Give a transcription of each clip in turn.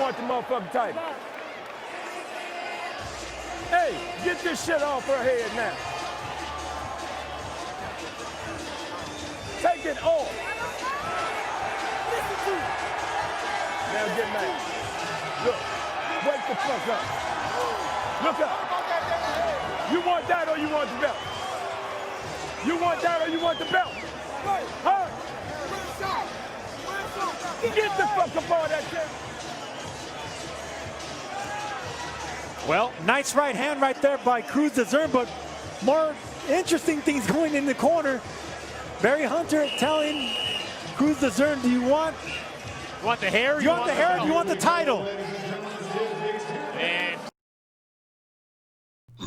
want the motherfucking title? Hey, get this shit off her head now. Take it off. Listen to it. Now get mad. Look, wake the fuck up. Look up. You want that or you want the belt? You want that or you want the belt? Huh? Get the fuck up on that shit. Well, nice right hand right there by Crews-Dezurn, but more interesting things going in the corner. Barry Hunter telling Crews-Dezurn, do you want the hair? You want the hair? Do you want the title? And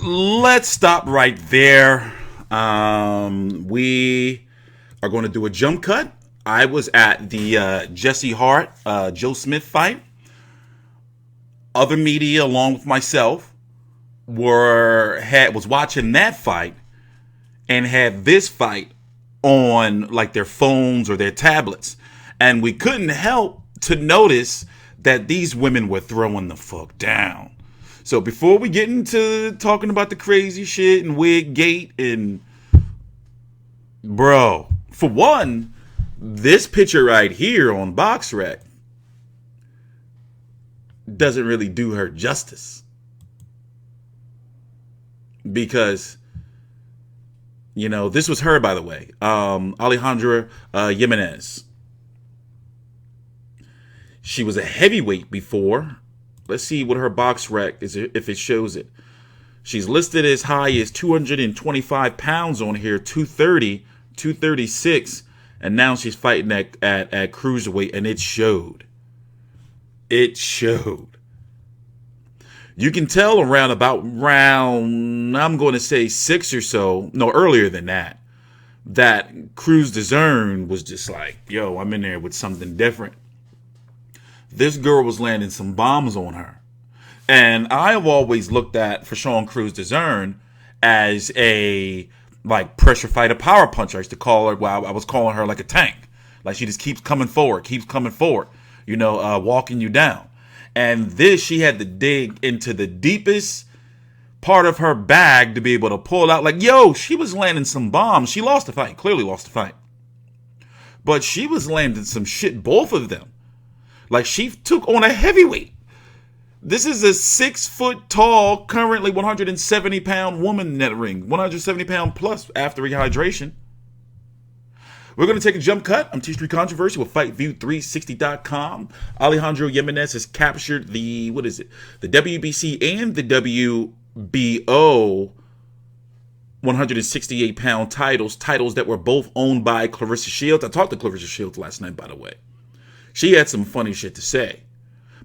let's stop right there. We are going to do a jump cut. I was at the Jesse Hart, Joe Smith fight. Other media, along with myself, was watching that fight and had this fight on like their phones or their tablets, and we couldn't help to notice that these women were throwing the fuck down. So before we get into talking about the crazy shit and wig gate and bro, for one, this picture right here on BoxRec doesn't really do her justice, because you know, this was her, by the way, Alejandra Jimenez. She was a heavyweight before. Let's see what her BoxRec is, if it shows it. She's listed as high as 225 pounds on here, 230, 236, and now she's fighting at cruiserweight, and it showed. It showed. You can tell around I'm going to say 6 or so, no, earlier than that, that Crews-Dezurn was just like, yo, I'm in there with something different. This girl was landing some bombs on her. And I have always looked at Franchon Crews-Dezurn as a like pressure fighter, power puncher. I used to call her, well, I was calling her like a tank. Like she just keeps coming forward, you know, walking you down. And this, she had to dig into the deepest part of her bag to be able to pull out. Like, yo, she was landing some bombs. She lost the fight, clearly lost the fight. But she was landing some shit, both of them. Like, she took on a heavyweight. This is a 6 foot tall, currently 170 pound woman in that ring. 170 pound plus after rehydration. We're going to take a jump cut. I'm TstreeT Controversy with FightView360.com. Alejandra Jimenez has captured the, the WBC and the WBO 168 pound titles that were both owned by Clarissa Shields. I talked to Clarissa Shields last night, by the way. She had some funny shit to say,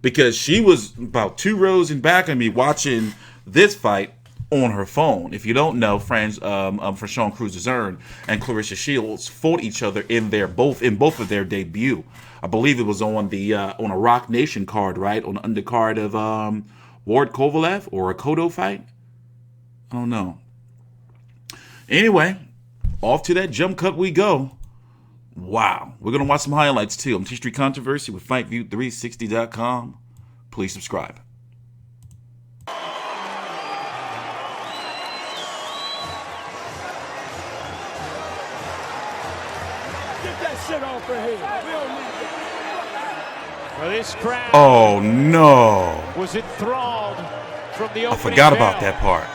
because she was about 2 rows in back of me watching this fight on her phone. If you don't know, Franchon Crews-Dezurn and Clarissa Shields fought each other in both of their debut. I believe it was on the on a Rock Nation card, right? On the undercard of Ward Kovalev or a Cotto fight. I don't know. Anyway, off to that jump cut we go. Wow. We're going to watch some highlights too. I'm TstreeT Controversy with FightView360.com. Please subscribe. Get that shit off her head. We don't need that. well, this crowd Oh no. was enthralled from the I opening forgot about bell. that part.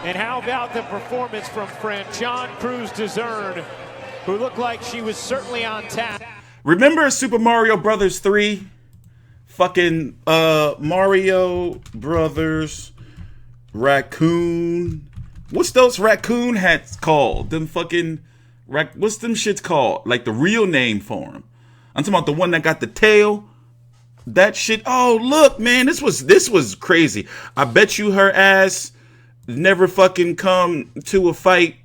And how about the performance from Franchon Crews-Dezurn, who looked like she was certainly on tap. Remember Super Mario Brothers 3? Fucking Mario Brothers Raccoon. What's those raccoon hats called? Them fucking what's them shits called? Like the real name for them. I'm talking about the one that got the tail. That shit. Oh, look, man, this was crazy. I bet you her ass never fucking come to a fight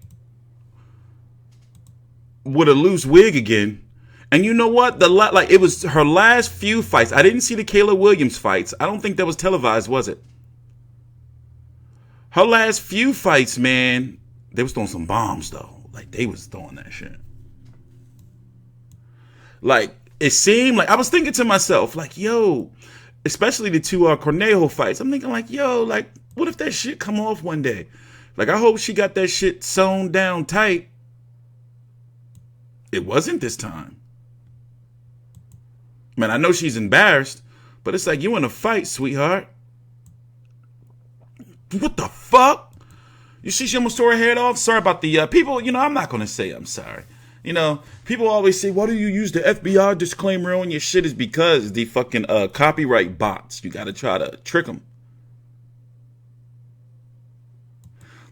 with a loose wig again. And you know what? It was her last few fights. I didn't see the Kayla Williams fights. I don't think that was televised, was it? Her last few fights, man, they was throwing some bombs though. Like they was throwing that shit. Like it seemed like I was thinking to myself, like, yo, especially the two Cornejo fights. I'm thinking like, yo, like, what if that shit come off one day? Like, I hope she got that shit sewn down tight. It wasn't this time. Man, I know she's embarrassed, but it's like, you in a fight, sweetheart. What the fuck? You see she almost tore her head off? Sorry about the people, you know, I'm not going to say I'm sorry. You know, people always say, why do you use the FBI disclaimer on your shit? Is because the fucking copyright bots. You got to try to trick them.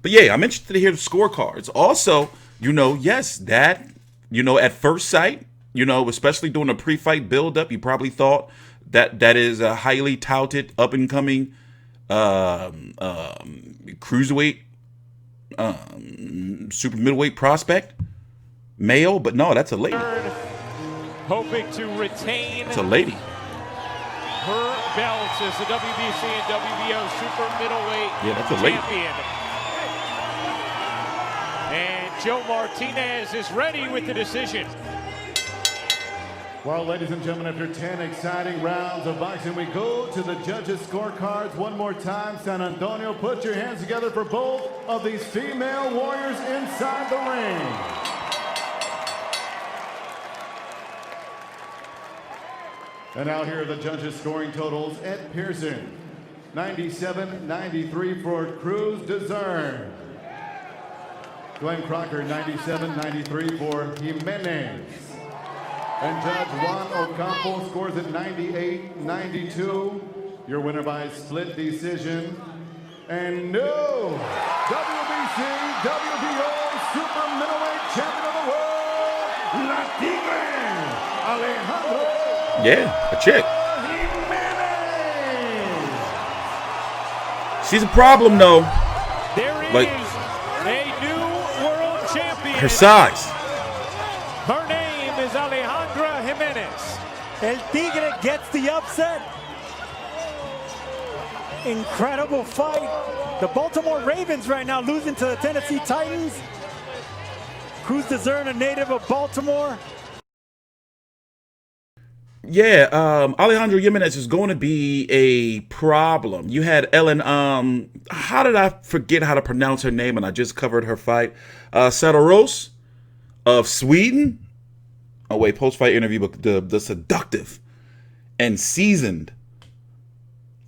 But yeah, I'm interested to hear the scorecards. Also, you know, yes, that, you know, at first sight, you know, especially during a pre-fight build-up, you probably thought that that is a highly touted, up-and-coming cruiserweight, super middleweight prospect. Male, but no, that's a lady. Hoping to retain. It's a lady. Her belts as the WBC and WBO super middleweight that's a lady. champion. And Joe Martinez is ready with the decision. Well, ladies and gentlemen, after 10 exciting rounds of boxing, we go to the judges' scorecards one more time. San Antonio, put your hands together for both of these female warriors inside the ring. And now here are the judges' scoring totals. Ed Pearson, 97-93 for Crews-Dezurn. Glenn Crocker, 97-93 for Jimenez. And Judge Juan Ocampo scores at 98-92. Your winner by split decision. And no WBC, WBO Super Middleweight Champion of the World, La Tigre, Alejandra. Yeah, a chick. Jimenez. She's a problem, though. There is Like, a new world champion. her size. Her name is Alejandra Jimenez. El Tigre gets the upset. Incredible fight. The Baltimore Ravens right now losing to the Tennessee Titans. Crews-Dezurn, a native of Baltimore. Yeah, Alejandra Jimenez is going to be a problem. You had Ellen, how did I forget how to pronounce her name? And I just covered her fight. Sadaros of Sweden. Oh, wait, post-fight interview, but the seductive and seasoned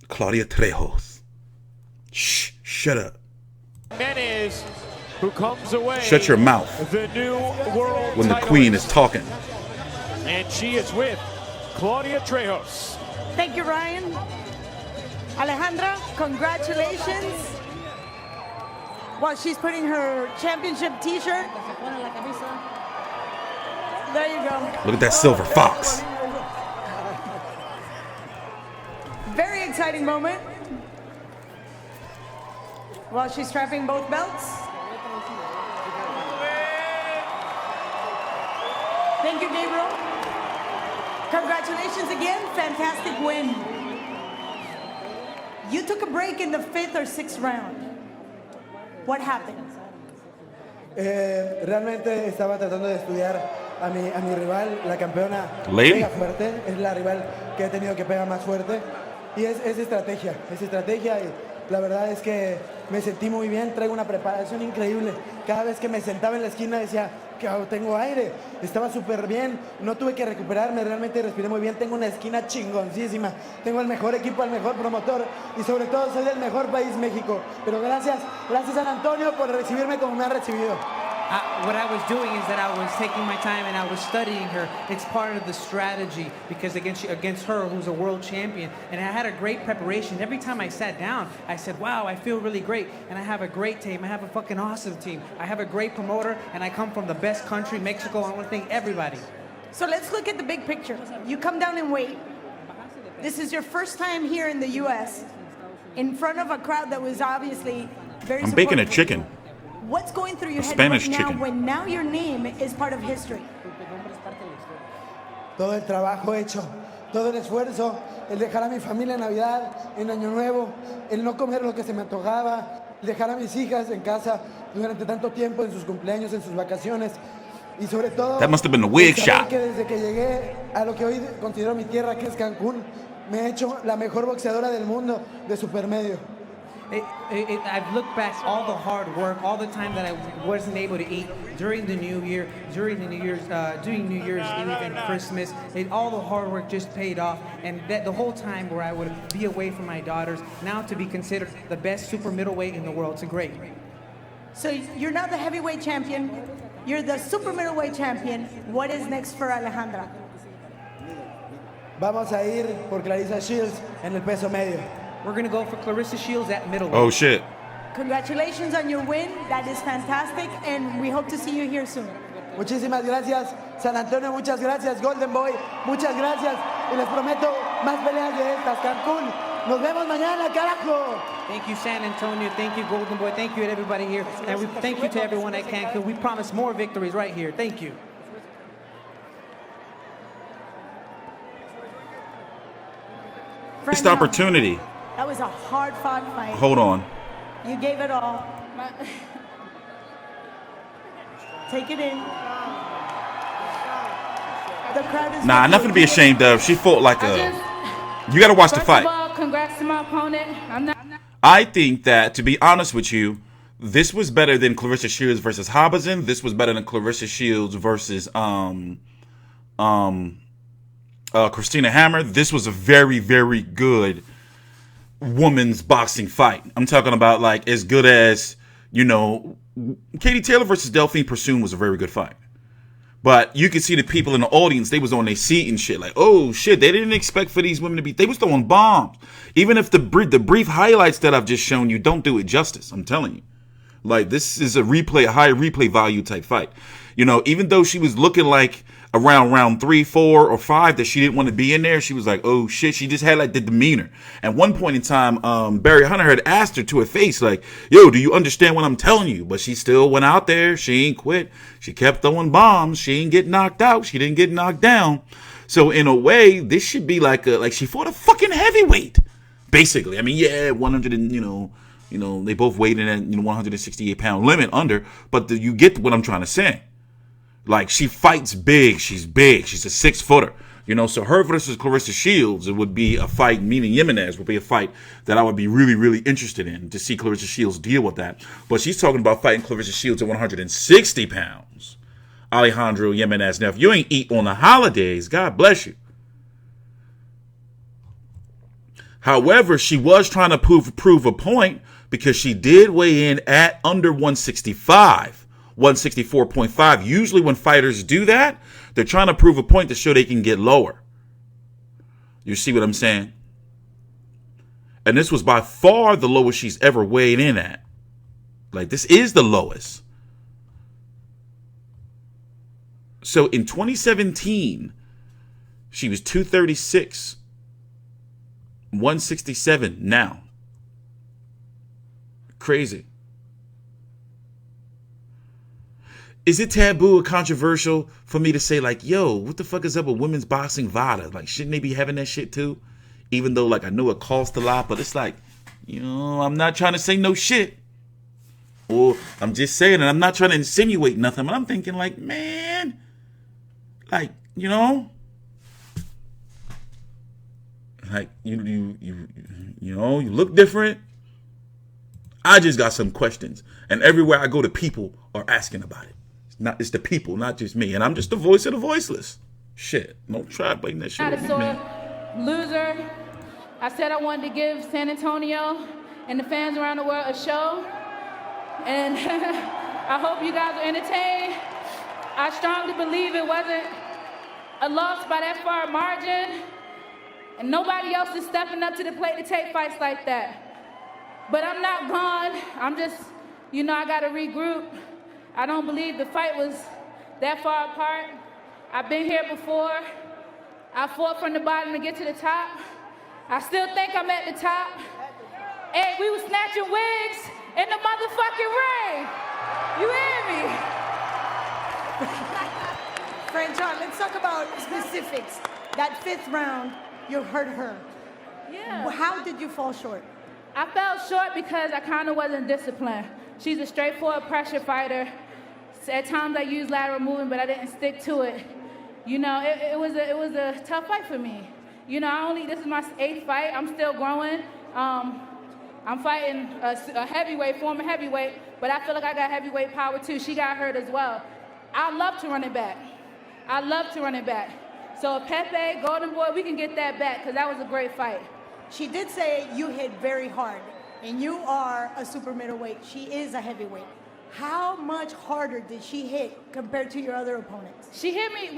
Claudia Trejos. Shh, shut up. Jimenez, who comes away. Shut your mouth. The new world when the queen is talking. And she is with Claudia Trejos. Thank you, Ryan. Alejandra, congratulations. While she's putting her championship t-shirt. There you go. Look at that silver fox. Very exciting moment. While she's strapping both belts. Thank you, Gabriel. Congratulations again, fantastic win. You took a break in the 5th or 6th round. What happened? Realmente estaba tratando de estudiar a mi rival, la campeona. Lady. Pega fuerte, es la rival que he tenido que pegar más fuerte. Y es estrategia y la verdad es que me sentí muy bien, traigo una preparación increíble. Cada vez que me sentaba en la esquina decía, que tengo aire, estaba súper bien, no tuve que recuperarme, realmente respiré muy bien, tengo una esquina chingoncísima, tengo el mejor equipo, el mejor promotor y sobre todo soy del mejor país, México. Pero gracias San Antonio por recibirme como me ha recibido. What I was doing is that I was taking my time and I was studying her. It's part of the strategy because against her, who's a world champion, and I had a great preparation. Every time I sat down, I said, wow, I feel really great, and I have a great team. I have a fucking awesome team. I have a great promoter, and I come from the best country, Mexico. I want to thank everybody. So let's look at the big picture. You come down in weight. This is your first time here in the U.S. in front of a crowd that was obviously very I'm baking a supportive. chicken. What's going through your head Spanish right now chicken. when now your name is part of history? Todo el trabajo hecho, todo el esfuerzo, el dejar a mi familia en Navidad, en Año Nuevo, el no comer lo que se me antojaba, el dejar a mis hijas en casa durante tanto tiempo, en sus cumpleaños, en sus vacaciones. Y sobre todo, That must have been the wig saber shop. que desde que llegué a lo que hoy considero mi tierra, que es Cancún, me he hecho la mejor boxeadora del mundo de supermedio. I've looked back all the hard work, all the time that I wasn't able to eat during the New Year, during New Year's Eve and Christmas. All the hard work just paid off, and that the whole time where I would be away from my daughters, now to be considered the best super middleweight in the world, it's great. So you're now the heavyweight champion. You're the super middleweight champion. What is next for Alejandra? Vamos a ir por Clarissa Shields en el peso medio. We're going to go for Clarissa Shields at middleweight. Oh, shit. Congratulations on your win. That is fantastic, and we hope to see you here soon. Muchísimas gracias, San Antonio, muchas gracias, Golden Boy, muchas gracias. Y les prometo más peleas de estas, Cancún. Nos vemos mañana, carajo. Thank you, San Antonio. Thank you, Golden Boy. Thank you to everybody here. And we thank you to everyone at Cancun. We promise more victories right here. Thank you. Missed opportunity. That was a hard-fought fight. Hold on. You gave it all. Take it in. The crowd is Nah, nothing to be ashamed of. She fought like a... You got to watch the fight. First of all, congrats to my opponent. I think that, to be honest with you, this was better than Clarissa Shields versus Hobson. This was better than Clarissa Shields versus Christina Hammer. This was a very, very good women's boxing fight. I'm talking about like as good as, you know, Katie Taylor versus Delphine Pursoon was a very good fight. But you could see the people in the audience, they was on their seat and shit. Like, oh shit, they didn't expect for these women to be, they was throwing bombs. Even if the brief highlights that I've just shown you don't do it justice, I'm telling you. Like, this is a high replay value type fight. You know, even though she was looking like around round 3, 4, or 5 that she didn't want to be in there, she was like, oh shit, she just had like the demeanor. At one point in time, Barry Hunter had asked her to her face, like, yo, do you understand what I'm telling you? But she still went out there. She ain't quit. She kept throwing bombs. She ain't get knocked out. She didn't get knocked down. So in a way, this should be like she fought a fucking heavyweight, basically. I mean, yeah, 100 and, you know, they both weighed in at 168-pound limit under, but you get what I'm trying to say. Like, she fights big. She's big. She's a 6-footer. You know, so her versus Clarissa Shields, it would be a fight, meaning Jimenez would be a fight that I would be really, really interested in to see Clarissa Shields deal with that. But she's talking about fighting Clarissa Shields at 160 pounds. Alejandra Jimenez. Now, if you ain't eat on the holidays, God bless you. However, she was trying to prove a point because she did weigh in at under 165. 164.5. Usually when fighters do that, they're trying to prove a point to show they can get lower. You see what I'm saying? And this was by far the lowest she's ever weighed in at. Like, this is the lowest. So in 2017, she was 236. 167 now. Crazy. Is it taboo or controversial for me to say, like, yo, what the fuck is up with women's boxing VADA? Like, shouldn't they be having that shit too? Even though, like, I know it costs a lot, but it's like, you know, I'm not trying to say no shit. Or I'm just saying, and I'm not trying to insinuate nothing, but I'm thinking, like, man, like, you know, like, you know, you look different. I just got some questions, and everywhere I go, the people are asking about it. It's the people, not just me. And I'm just the voice of the voiceless. Shit. Don't try blaming that shit on me. Loser. I said I wanted to give San Antonio and the fans around the world a show. And I hope you guys are entertained. I strongly believe it wasn't a loss by that far margin. And nobody else is stepping up to the plate to take fights like that. But I'm not gone. I'm just, you know, I got to regroup. I don't believe the fight was that far apart. I've been here before. I fought from the bottom to get to the top. I still think I'm at the top. Hey, we was snatching wigs in the motherfucking ring. You hear me? Franchon, let's talk about specifics. That 5th round, you hurt her. Yeah. How did you fall short? I fell short because I kind of wasn't disciplined. She's a straightforward pressure fighter. At times I used lateral movement, but I didn't stick to it. You know, it was a tough fight for me. You know, this is my 8th fight. I'm still growing. I'm fighting a heavyweight, former heavyweight, but I feel like I got heavyweight power too. She got hurt as well. I love to run it back. I love to run it back. So Pepe, Golden Boy, we can get that back because that was a great fight. She did say you hit very hard, and you are a super middleweight. She is a heavyweight. How much harder did she hit compared to your other opponents? She hit me,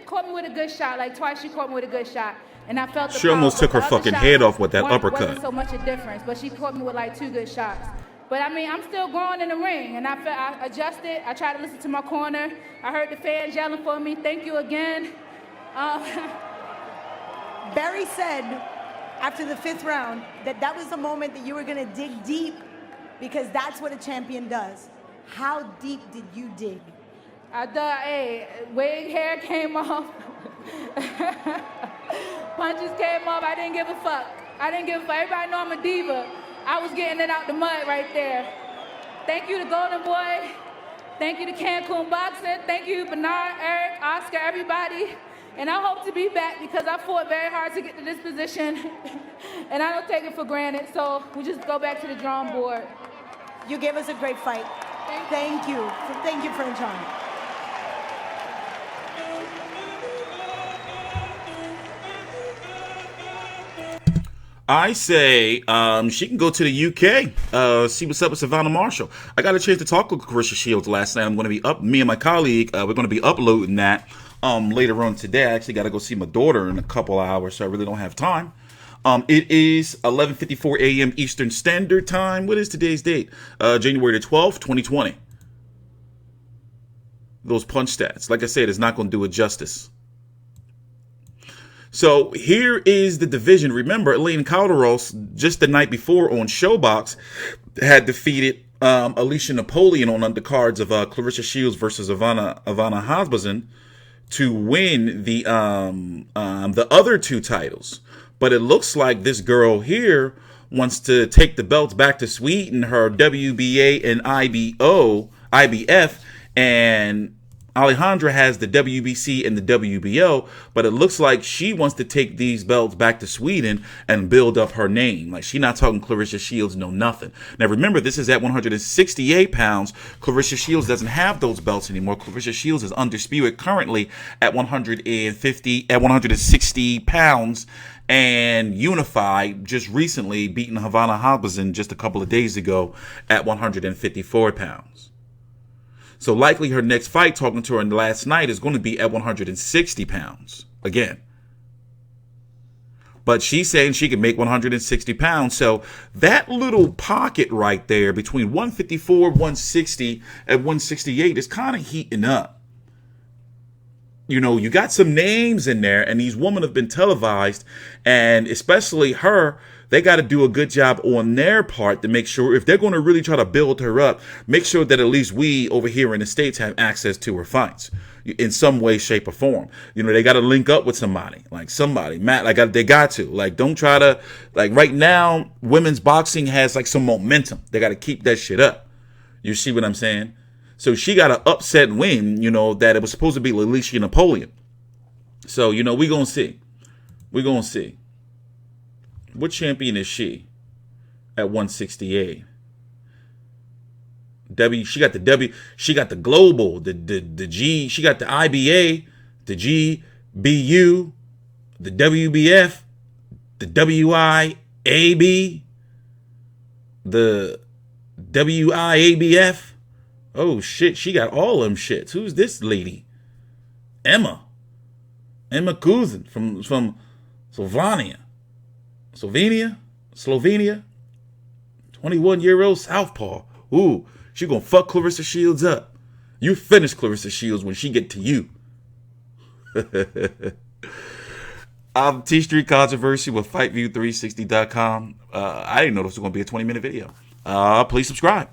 caught me with a good shot. Like twice she caught me with a good shot. And I felt the She almost took her fucking head off with that uppercut. Wasn't so much a difference, but she caught me with like 2 good shots. But I mean, I'm still growing in the ring, and I adjusted. I tried to listen to my corner. I heard the fans yelling for me. Thank you again. Barry said after the 5th round that was the moment that you were going to dig deep because that's what a champion does. How deep did you dig? I dug, wig hair came off. Punches came off. I didn't give a fuck. Everybody know I'm a diva. I was getting it out the mud right there. Thank you to Golden Boy. Thank you to Cancun Boxing. Thank you, Bernard, Eric, Oscar, everybody. And I hope to be back because I fought very hard to get to this position. And I don't take it for granted. So we just go back to the drawing board. You gave us a great fight. Thank you. Thank you, Franchon. I say she can go to the UK, see what's up with Savannah Marshall. I got a chance to talk with Clarissa Shields last night. I'm going to be me and my colleague, we're going to be uploading that later on today. I actually got to go see my daughter in a couple hours, so I really don't have time. It is 11:54 a.m. Eastern Standard Time. What is today's date? January the 12th, 2020. Those punch stats, like I said, is not going to do it justice. So here is the division. Remember, Elaine Calderos, just the night before on Showbox, had defeated Alicia Napoleon on undercards of Clarissa Shields versus Ivana Hasbazin to win the other 2 titles. But it looks like this girl here wants to take the belts back to Sweden, her WBA and IBF, and Alejandra has the WBC and the WBO, but it looks like she wants to take these belts back to Sweden and build up her name. Like, she's not talking Clarissa Shields, no nothing. Now, remember, this is at 168 pounds. Clarissa Shields doesn't have those belts anymore. Clarissa Shields is undisputed currently at 160 pounds and unified, just recently beating Havana Habazin just a couple of days ago at 154 pounds. So likely her next fight, talking to her last night, is going to be at 160 pounds again. But she's saying she can make 160 pounds. So that little pocket right there between 154, 160, and 168 is kind of heating up. You know, you got some names in there, and these women have been televised, and especially her, they got to do a good job on their part to make sure, if they're going to really try to build her up, make sure that at least we over here in the States have access to her fights in some way, shape, or form. You know, they got to link up with somebody, Matt, they got to, don't try to, right now, women's boxing has some momentum. They got to keep that shit up. You see what I'm saying? So she got an upset win, that it was supposed to be Alicia Napoleon. So, we're going to see. We're going to see. What champion is she at 168? She got the global, the G, she got the IBA, the GBU, the WBF, the WIAB, the WIABF. Oh shit, she got all them shits. Who's this lady? Emma Kuzin from Slovenia, 21-year-old southpaw. Ooh, she gonna fuck Clarissa Shields up. You finish Clarissa Shields when she get to you. I'm TstreeT Controversy with FightView360.com. I didn't know this was gonna be a 20-minute video. Please subscribe.